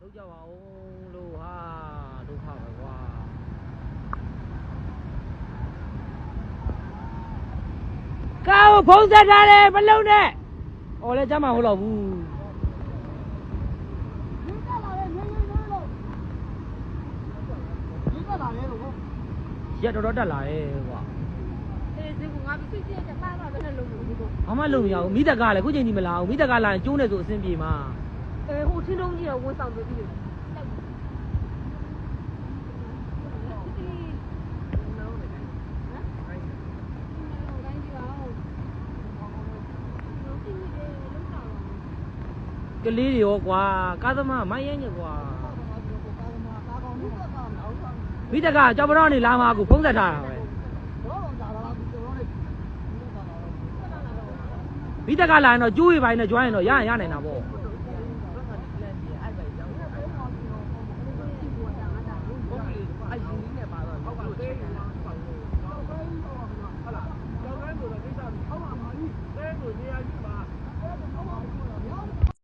လုပ်ကြပါအောင်လို့ဟာဒုက္ခပဲကွာကောက်ဖုံးဆက်ထားတယ်မလုံးနဲ့ဟောလဲကြမ်းမဟုတ်တော့ဘူးရက်တော်တက်လာရဲ့ကွာဘာမှလုပ်မရဘူးမိတက်ကလည်းခုချိန်ကြီးမလာဘူးမိတက်ကလာရင်ကျိုးနေဆိုအဆင်ပြေမှာဟိုချင်းတုံးကြီးတော့ဝန်ဆောင်ပြီးပြီကလေးတွေရောကွာကားသမားမိုင်းရဲညကွာမိတက်ကကြောက်ပတော့နေလာမှာကိုဖုံးဆက်ထားတာပဲမိတက်ကလာရင်တော့ကျိုးရပိုင်းနဲ့ကျွမ်းရင်တော့ရနိုင်တာပေါ့